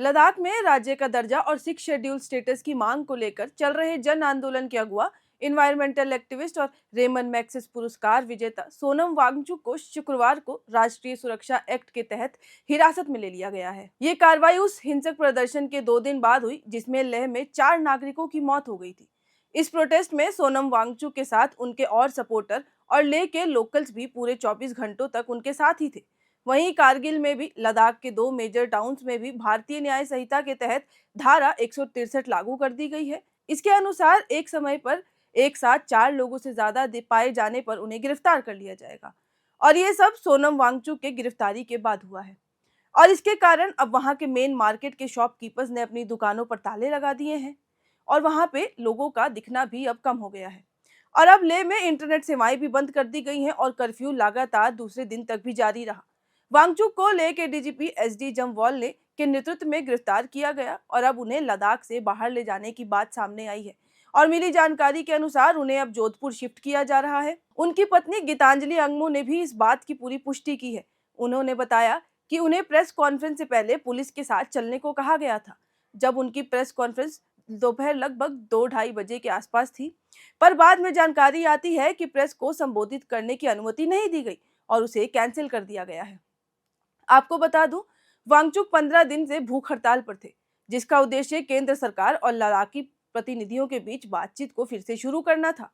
लद्दाख में राज्य का दर्जा और 6 शेड्यूल स्टेटस की मांग को लेकर चल रहे जन आंदोलन के अगुआ इन्वायरमेंटल एक्टिविस्ट और रेमन मैग्सेसे पुरस्कार विजेता सोनम वांगचुक को शुक्रवार को राष्ट्रीय सुरक्षा एक्ट के तहत हिरासत में ले लिया गया है। ये कार्रवाई उस हिंसक प्रदर्शन के 2 दिन बाद हुई जिसमें लेह में 4 नागरिकों की मौत हो गई थी। इस प्रोटेस्ट में सोनम वांगचुक के साथ उनके और सपोर्टर और लेह के लोकल्स भी पूरे 24 घंटों तक उनके साथ ही थे। वहीं कारगिल में भी लद्दाख के 2 मेजर टाउन्स में भी भारतीय न्याय संहिता के तहत धारा 163 लागू कर दी गई है। इसके अनुसार एक समय पर एक साथ 4 लोगों से ज्यादा पाए जाने पर उन्हें गिरफ्तार कर लिया जाएगा और ये सब सोनम वांगचुक के गिरफ्तारी के बाद हुआ है। और इसके कारण अब वहां के मेन मार्केट के शॉपकीपर्स ने अपनी दुकानों पर ताले लगा दिए हैं और वहां पे लोगों का दिखना भी अब कम हो गया है। और अब लेह में इंटरनेट सेवाएं भी बंद कर दी गई हैं और कर्फ्यू लगातार दूसरे दिन तक भी जारी रहा। वांगचुक को लेह के डीजीपी एसडी जमवाल ने के नेतृत्व में गिरफ्तार किया गया और अब उन्हें लद्दाख से बाहर ले जाने की बात सामने आई है और मिली जानकारी के अनुसार उन्हें अब जोधपुर शिफ्ट किया जा रहा है। उनकी पत्नी गीतांजलि अंगमो ने भी इस बात की पूरी पुष्टि की है। उन्होंने बताया कि उन्हें प्रेस कॉन्फ्रेंस से पहले पुलिस के साथ चलने को कहा गया था। जब उनकी प्रेस कॉन्फ्रेंस दोपहर लगभग 2-2:30 बजे के आसपास थी, पर बाद में जानकारी आती है कि प्रेस को संबोधित करने की अनुमति नहीं दी गई और उसे कैंसिल कर दिया गया है। आपको बता दूं, वांगचुक 15 दिन से भूख हड़ताल पर थे, जिसका उद्देश्य केंद्र सरकार और लद्दाखी प्रतिनिधियों के बीच बातचीत को फिर से शुरू करना था।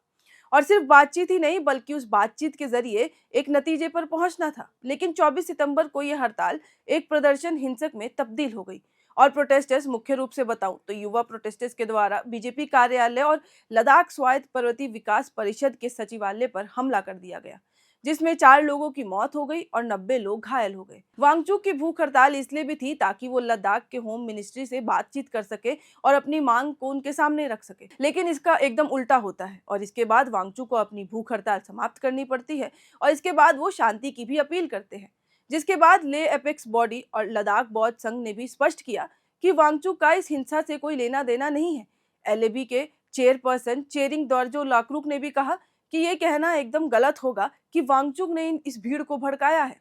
और सिर्फ बातचीत ही नहीं बल्कि उस बातचीत के जरिए एक नतीजे पर पहुंचना था। लेकिन 24 सितंबर को यह हड़ताल एक प्रदर्शन हिंसक में तब्दील हो गई और प्रोटेस्टर्स, मुख्य रूप से बताऊं तो युवा प्रोटेस्टर्स के द्वारा बीजेपी कार्यालय और लद्दाख स्वायत्त पर्वतीय विकास परिषद के सचिवालय पर हमला कर दिया गया, जिसमें 4 लोगों की मौत हो गई और 90 लोग घायल हो गए। वांगचुक की भूख हड़ताल इसलिए भी थी ताकि वो लद्दाख के होम मिनिस्ट्री से बातचीत कर सके और अपनी मांग को उनके सामने रख सके। लेकिन इसका एकदम उल्टा होता है और इसके बाद वांगचुक को अपनी भूख हड़ताल समाप्त करनी पड़ती है और इसके बाद वो शांति की भी अपील करते हैं। जिसके बाद लेह एपेक्स बॉडी और लद्दाख बौद्ध संघ ने भी स्पष्ट किया कि वांगचुक का इस हिंसा से कोई लेना देना नहीं है। एलएबी के चेयरपर्सन चेरिंग दोरजो लाकरुक ने भी कहा कि ये कहना एकदम गलत होगा कि वांगचुक ने इस भीड़ को भड़काया है।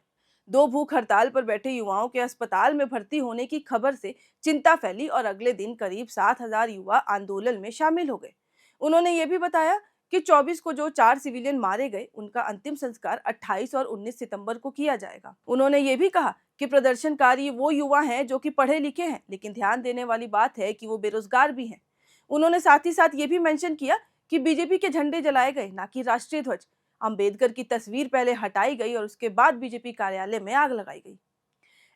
2 भूख हड़ताल पर बैठे युवाओं के अस्पताल में भर्ती होने की खबर से चिंता फैली और अगले दिन करीब 7,000 युवा आंदोलन में शामिल हो गए। उन्होंने ये भी बताया कि 24 को जो 4 सिविलियन मारे गए उनका अंतिम संस्कार 28 और 19 सितंबर को किया जाएगा। उन्होंने ये भी कहा कि प्रदर्शनकारी वो युवा हैं जो कि पढ़े लिखे हैं, लेकिन ध्यान देने वाली बात है कि वो बेरोजगार भी हैं। उन्होंने साथ ही साथ ये भी मेंशन किया कि बीजेपी के झंडे जलाए गए, ना कि राष्ट्रीय ध्वज। अंबेडकर की तस्वीर पहले हटाई गई और उसके बाद बीजेपी कार्यालय में आग लगाई गई।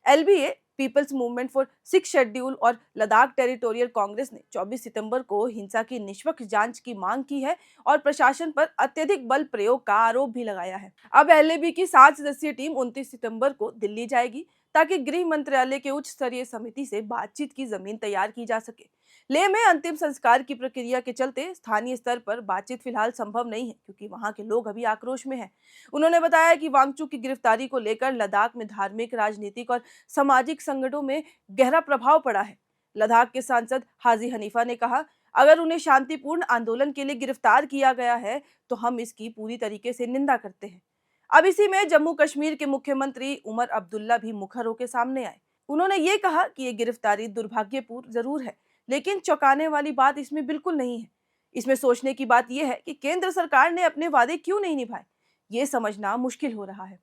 LBA, people's movement for 6 schedule और लद्दाख टेरिटोरियल कांग्रेस ने 24 सितंबर को हिंसा की निष्पक्ष जांच की मांग की है और प्रशासन पर अत्यधिक बल प्रयोग का आरोप भी लगाया है। अब एलएबी की 7 सदस्यीय टीम 29 सितंबर को दिल्ली जाएगी ताकि गृह मंत्रालय के उच्च स्तरीय समिति से बातचीत की जमीन तैयार की जा सके। लेह में अंतिम संस्कार की प्रक्रिया के चलते स्थानीय स्तर पर बातचीत फिलहाल संभव नहीं है क्योंकि वहां के लोग अभी आक्रोश में हैं। उन्होंने बताया कि वांगचुक की गिरफ्तारी को लेकर लद्दाख में धार्मिक, राजनीतिक और सामाजिक संगठनों में गहरा प्रभाव पड़ा है। लद्दाख के सांसद हाजी हनीफा ने कहा, अगर उन्हें शांतिपूर्ण आंदोलन के लिए गिरफ्तार किया गया है तो हम इसकी पूरी तरीके से निंदा करते हैं। अब इसी में जम्मू कश्मीर के मुख्यमंत्री उमर अब्दुल्ला भी मुखर होकर सामने आए। उन्होंने ये कहा कि ये गिरफ्तारी दुर्भाग्यपूर्ण जरूर है, लेकिन चौंकाने वाली बात इसमें बिल्कुल नहीं है। इसमें सोचने की बात यह है कि केंद्र सरकार ने अपने वादे क्यों नहीं निभाए, ये समझना मुश्किल हो रहा है।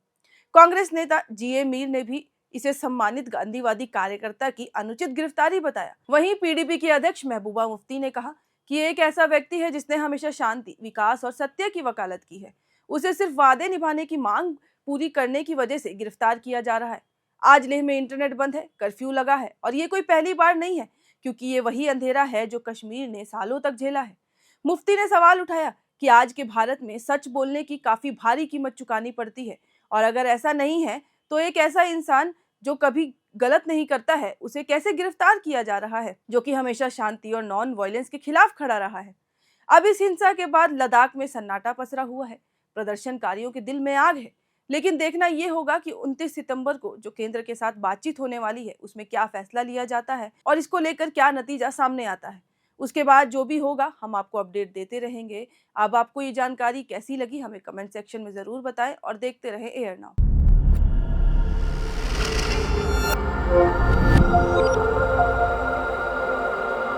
कांग्रेस नेता जीए मीर ने भी इसे सम्मानित गांधीवादी कार्यकर्ता की अनुचित गिरफ्तारी बताया। वहीं पीडीपी की अध्यक्ष महबूबा मुफ्ती ने कहा कि ये एक ऐसा व्यक्ति है जिसने हमेशा शांति, विकास और सत्य की वकालत की है। उसे सिर्फ वादे निभाने की मांग पूरी करने की वजह से गिरफ्तार किया जा रहा है। आज लेह में इंटरनेट बंद है, कर्फ्यू लगा है और ये कोई पहली बार नहीं है क्योंकि ये वही अंधेरा है जो कश्मीर ने सालों तक झेला है। मुफ्ती ने सवाल उठाया कि आज के भारत में सच बोलने की काफी भारी कीमत चुकानी पड़ती है और अगर ऐसा नहीं है तो एक ऐसा इंसान जो कभी गलत नहीं करता है उसे कैसे गिरफ्तार किया जा रहा है, जो कि हमेशा शांति और नॉन वायलेंस के खिलाफ खड़ा रहा है। अब इस हिंसा के बाद लद्दाख में सन्नाटा पसरा हुआ है, प्रदर्शनकारियों के दिल में आग है। लेकिन देखना ये होगा कि 29 सितंबर को जो केंद्र के साथ बातचीत होने वाली है उसमें क्या फैसला लिया जाता है और इसको लेकर क्या नतीजा सामने आता है। उसके बाद जो भी होगा हम आपको अपडेट देते रहेंगे। अब आपको ये जानकारी कैसी लगी हमें कमेंट सेक्शन में जरूर बताएं और देखते रहें एयर नाउ।